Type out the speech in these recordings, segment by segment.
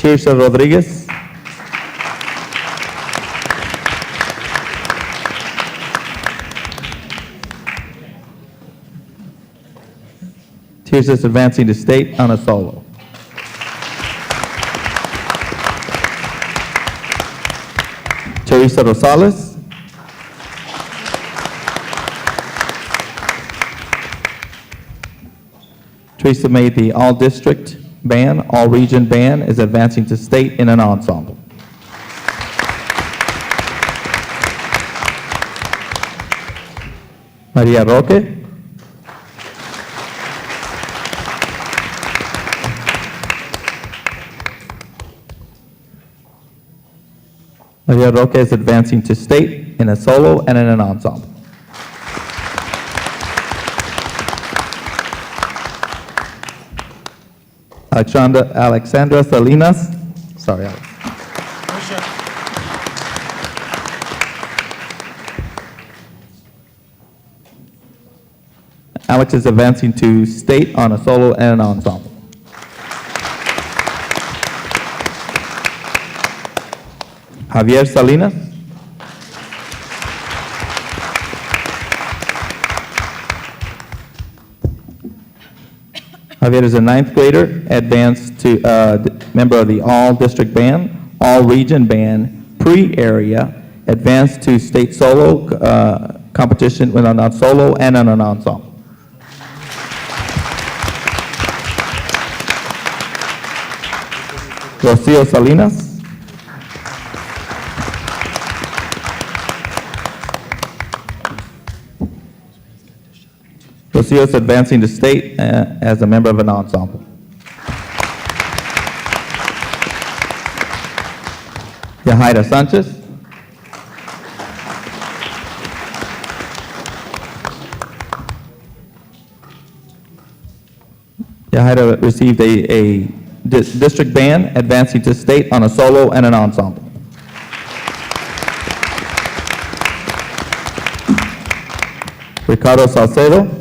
Tirsa Rodriguez. Tirsa is advancing to state on a solo. Teresa Rosales. Teresa made the all-district band, all-region band, is advancing to state in an ensemble. Maria Roque. Maria Roque is advancing to state in a solo and in an ensemble. Alexandra Salinas. Sorry, Alex. Alex is advancing to state on a solo and an ensemble. Javier Salinas. Javier is a ninth grader, advanced to member of the all-district band, all-region band, pre-area, advanced to state solo competition with a solo and an ensemble. Rocio Salinas. Rocio is advancing to state as a member of an ensemble. Yahaira Sanchez. Yahaira received a district band, advancing to state on a solo and an ensemble. Ricardo Salcedo.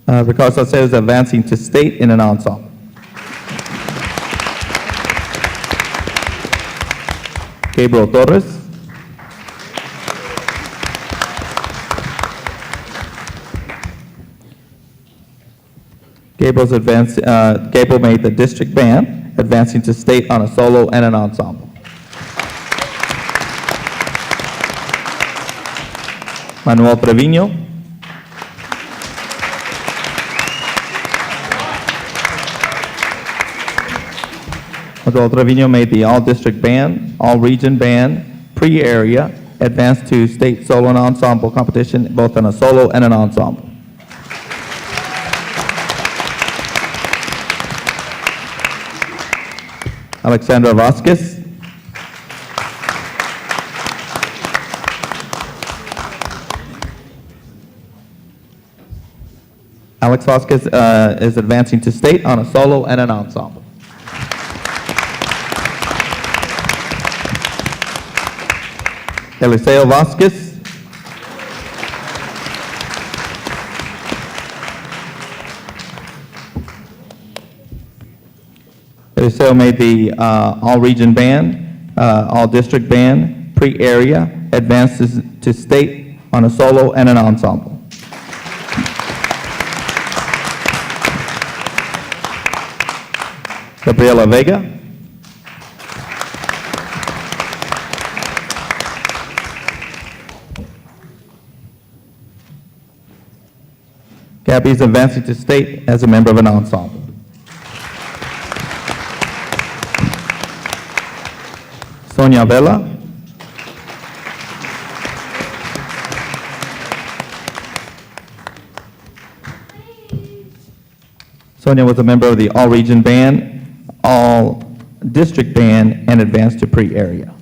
Ricardo Salcedo is advancing to state in an ensemble. Gabriel Torres. Gabriel made the district band, advancing to state on a solo and an ensemble. Manuel Trevino. Manuel Trevino made the all-district band, all-region band, pre-area, advanced to state solo and ensemble competition, both in a solo and an ensemble. Alexandra Vasquez. Alex Vasquez is advancing to state on a solo and an ensemble. Eliseo Vasquez. Eliseo made the all-region band, all-district band, pre-area, advances to state on a solo and an ensemble. Gabriela Vega. Gabby is advancing to state as a member of an ensemble. Sonia Vela. Sonia was a member of the all-region band, all-district band, and advanced to pre-area.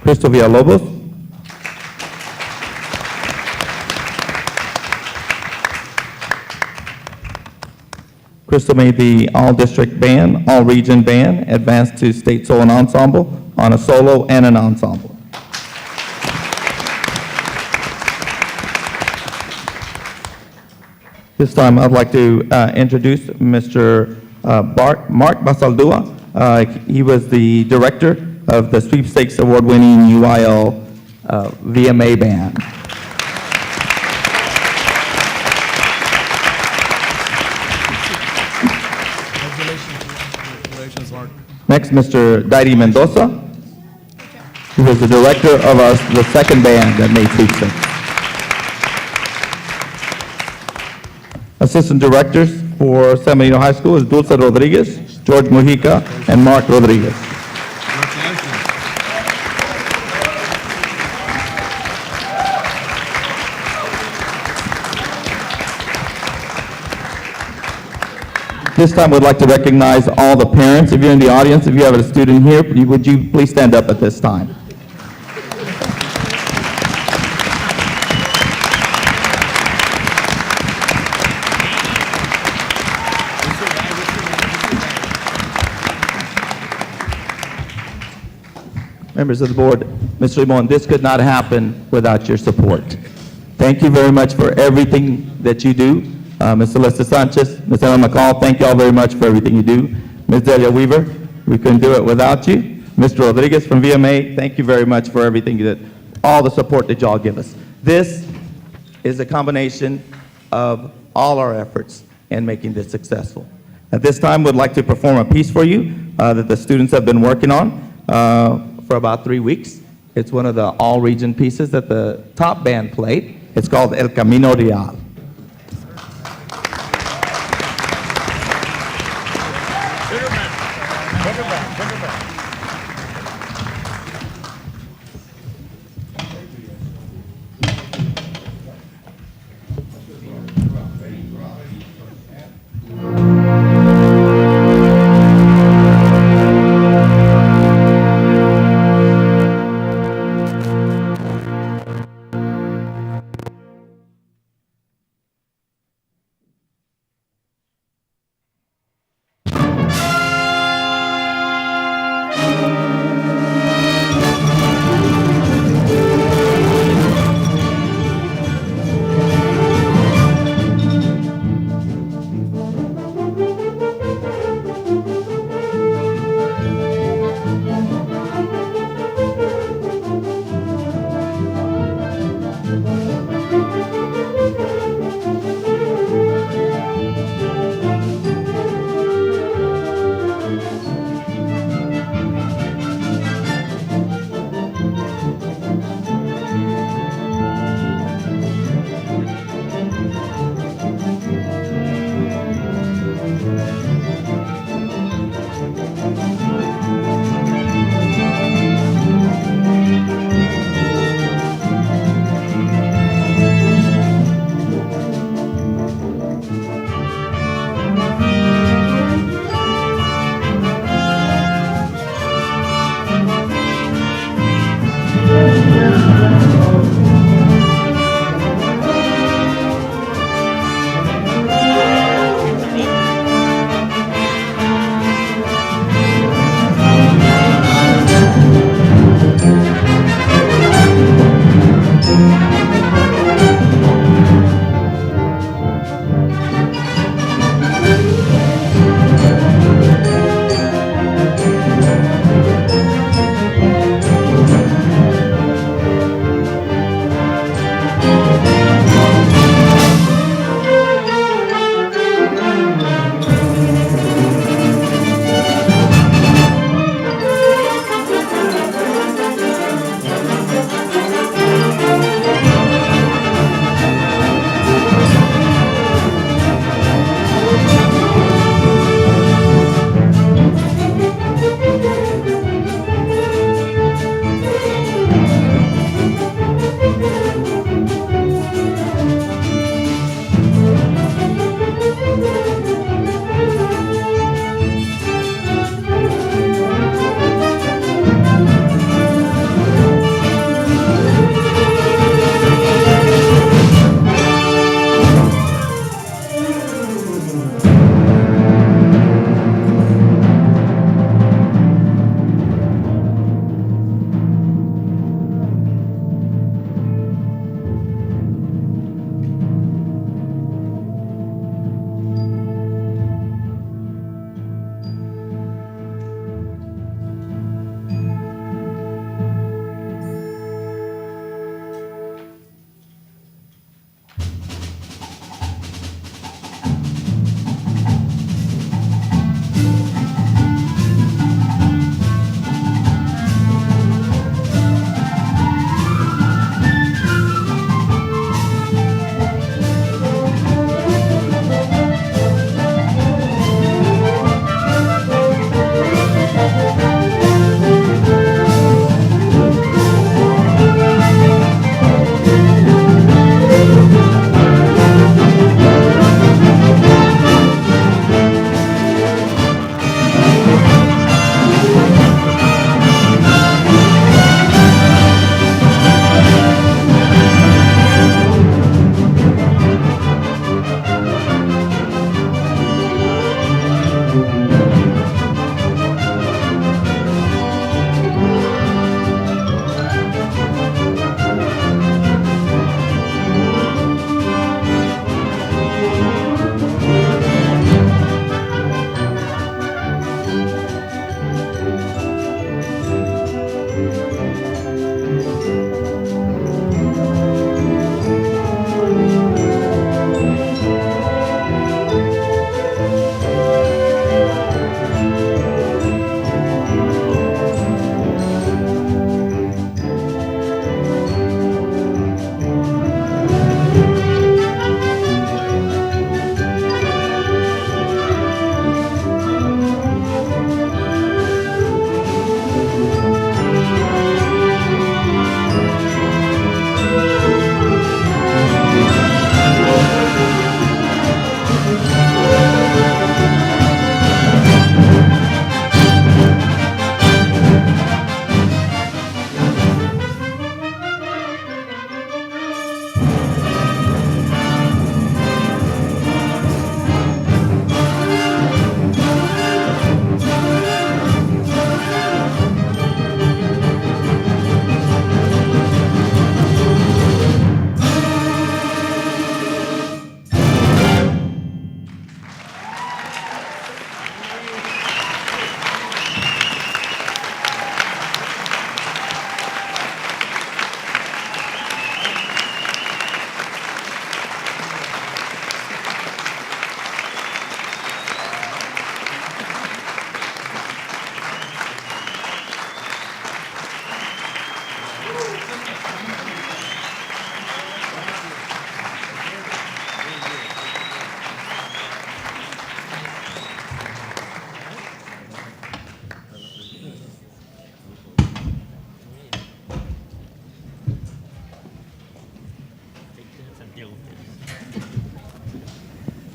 Crystal Villalobos. Crystal made the all-district band, all-region band, advanced to state solo and ensemble on a solo and an ensemble. This time, I'd like to introduce Mr. Mark Basaldua. He was the director of the Sweepstakes Award-winning UIL VMA band. Congratulations, Mark. Next, Mr. Daidi Mendoza, who was the director of the second band that made Sweepstakes. Assistant directors for San Benito High School is Dulce Rodriguez, George Mujica, and Mark Rodriguez. Congratulations. This time, we'd like to recognize all the parents. If you're in the audience, if you have a student here, would you please stand up at this time? Members of the board, Mr. Limon, this could not happen without your support. Thank you very much for everything that you do. Ms. Celeste Sanchez, Ms. Emma McCall, thank you all very much for everything you do. Ms. Delia Weaver, we couldn't do it without you. Mr. Rodriguez from VMA, thank you very much for everything all the support that y'all give us. This is a combination of all our efforts in making this successful. At this time, we'd like to perform a piece for you that the students have been working on for about 3 weeks. It's one of the all-region pieces that the top band played. It's called El Camino Real.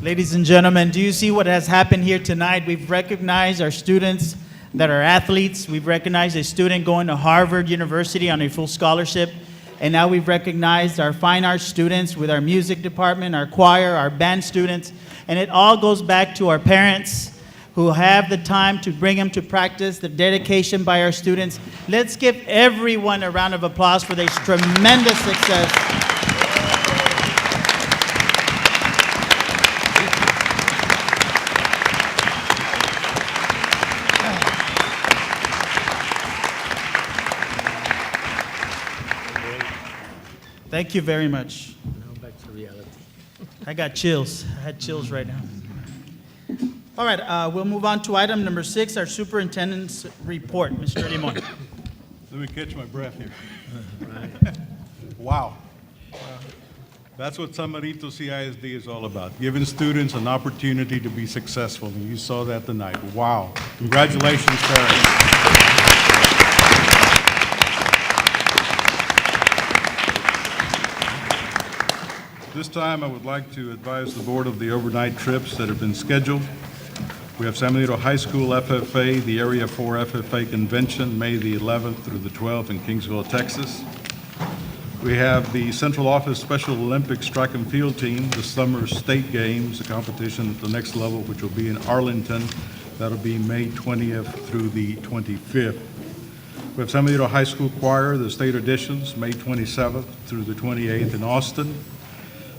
Ladies and gentlemen, do you see what has happened here tonight? We've recognized our students that are athletes. We've recognized a student going to Harvard University on a full scholarship. And now we've recognized our fine arts students with our music department, our choir, our band students. And it all goes back to our parents who have the time to bring them to practice, the dedication by our students. Let's give everyone a round of applause for this tremendous success. Thank you very much. Now back to reality. I got chills. I had chills right now. All right, we'll move on to item number 6, our superintendent's report. Mr. Limon. Let me catch my breath here. Wow. That's what San Marito CISD is all about, giving students an opportunity to be successful, and you saw that tonight. Wow. Congratulations, parents. This time, I would like to advise the board of the overnight trips that have been scheduled. We have San Benito High School FFA, the Area 4 FFA Convention, May the 11th through the 12th in Kingsville, Texas. We have the Central Office Special Olympics Track and Field Team, the Summer State Games, a competition at the next level, which will be in Arlington. That'll be May 20th through the 25th. We have San Benito High School Choir, the state auditions, May 27th through the 28th in Austin.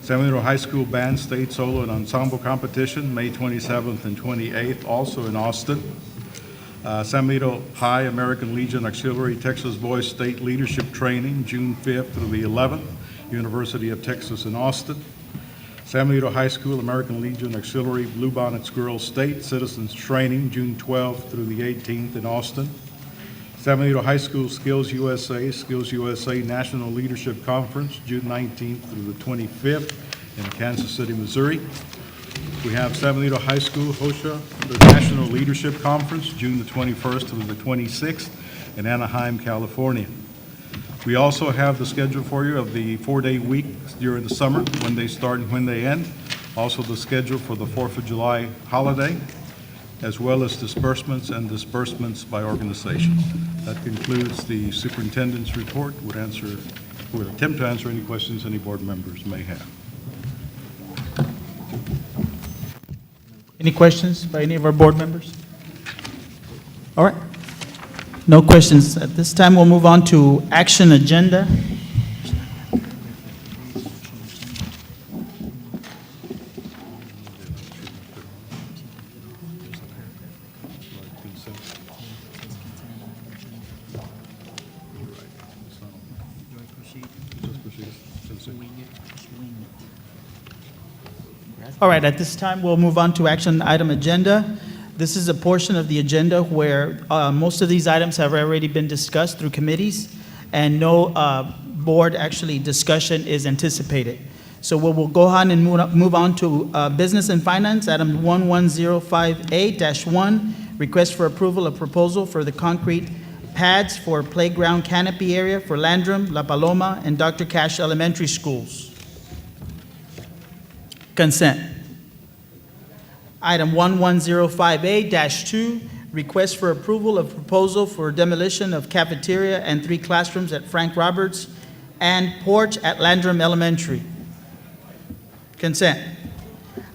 San Benito High School Band State Solo and Ensemble Competition, May 27th and 28th, also in Austin. San Benito High American Legion Auxiliary Texas Boys State Leadership Training, June 5th through the 11th, University of Texas in Austin. San Benito High School American Legion Auxiliary Bluebonnets Girls State Citizens Training, June 12th through the 18th in Austin. San Benito High School Skills USA National Leadership Conference, June 19th through the 25th in Kansas City, Missouri. We have San Benito High School HOSHA, the National Leadership Conference, June the 21st through the 26th in Anaheim, California. We also have the schedule for you of the 4-day week during the summer, when they start and when they end. Also the schedule for the 4th of July holiday, as well as disbursements and disbursements by organization. That concludes the superintendent's report. Would attempt to answer any questions any board members may have. Any questions by any of our board members? All right. No questions. At this time, we'll move on to action agenda. All right, at this time, we'll move on to action item agenda. This is a portion of the agenda where most of these items have already been discussed through committees, and no board actually discussion is anticipated. So we'll go ahead and move on to business and finance, item 11058-1, request for approval of proposal for the concrete pads for playground canopy area for Landrum, La Paloma, and Dr. Cash Elementary Schools. Consent. Item 11058-2, request for approval of proposal for demolition of cafeteria and 3 classrooms at Frank Roberts and porch at Landrum Elementary. Consent.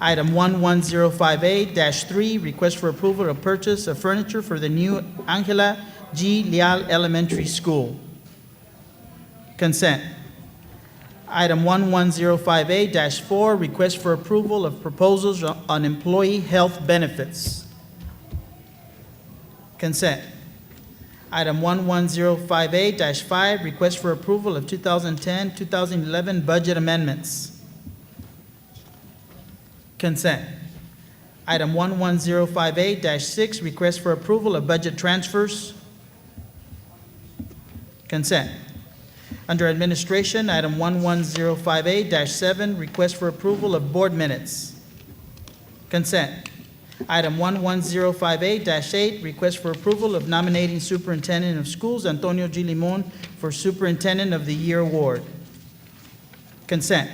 Item 11058-3, request for approval of purchase of furniture for the new Angela G. Leal Elementary School. Consent. Item 11058-4, request for approval of proposals on employee health benefits. Consent. Item 11058-5, request for approval of 2010-2011 budget amendments. Consent. Item 11058-6, request for approval of budget transfers. Consent. Under administration, item 11058-7, request for approval of board minutes. Consent. Item 11058-8, request for approval of nominating superintendent of schools Antonio G. Limon for Superintendent of the Year Award. Consent.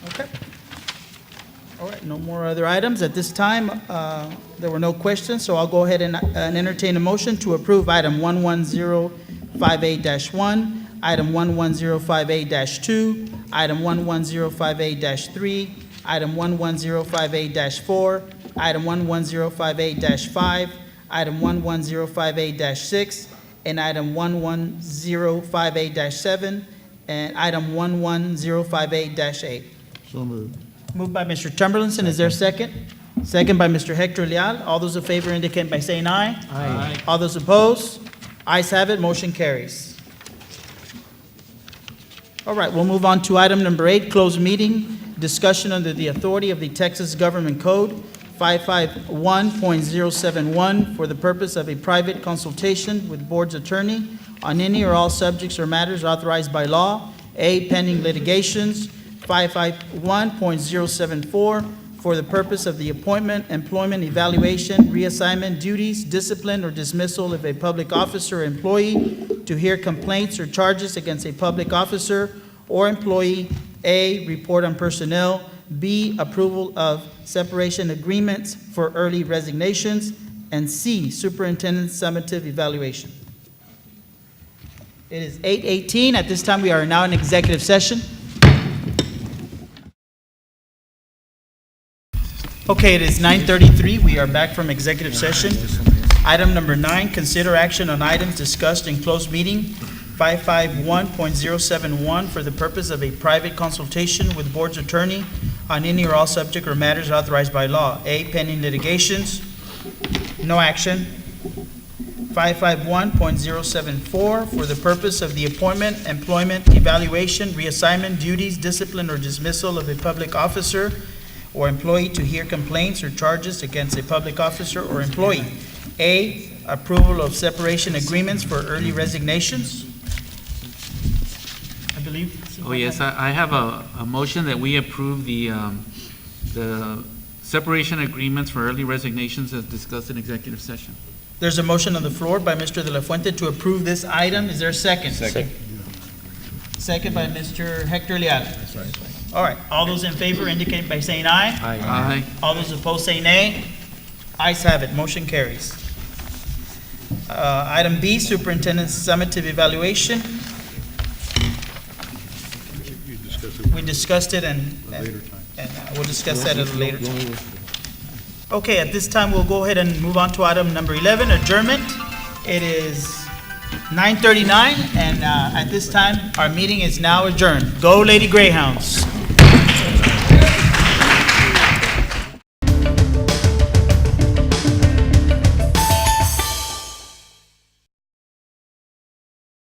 Okay. no more other items. At this time, there were no questions, so I'll go ahead and entertain a motion to approve item 11058-1, item 11058-2, item 11058-3, item 11058-4, item 11058-5, item 11058-6, and item 11058-7, and item 11058-8. So moved. Moved by Mr. Tumberlinson, is there a second? Second by Mr. Hector Leal. All those in favor indicate by saying aye. Aye. All those opposed? Ayes have it, motion carries. All right, we'll move on to item number 8, closed meeting, discussion under the authority of the Texas Government Code 551.071 for the purpose of a private consultation with board's attorney on any or all subjects or matters authorized by law, A, pending litigations, 551.074 for the purpose of the appointment, employment, evaluation, reassignment, duties, discipline, or dismissal of a public officer or employee, to hear complaints or charges against a public officer or employee, A, report on personnel, B, approval of separation agreements for early resignations, and C, superintendent's summative evaluation. It is 8:18. At this time, we are now in executive session. Okay, it is 9:33. We are back from executive session. Item number 9, consider action on items discussed in closed meeting 551.071 for the purpose of a private consultation with board's attorney on any or all subject or matters authorized by law. A, pending litigations, no action. 551.074 for the purpose of the appointment, employment, evaluation, reassignment, duties, discipline, or dismissal of a public officer or employee, to hear complaints or charges against a public officer or employee. A, approval of separation agreements for early resignations. I believe. Oh, yes, I have a motion that we approve the separation agreements for early resignations as discussed in executive session. There's a motion on the floor by Mr. De La Fuente to approve this item. Is there a second? Second. Second by Mr. Hector Leal. That's right. All right, all those in favor indicate by saying aye. Aye. All those opposed say nay. Ayes have it, motion carries. Item B, superintendent's summative evaluation. You discuss it We discussed it and at a later time. we'll discuss that at a later time. Okay, at this time, we'll go ahead and move on to item number 11, adjournment. It is 9:39, and at this time, our meeting is now adjourned. Go Lady Greyhounds.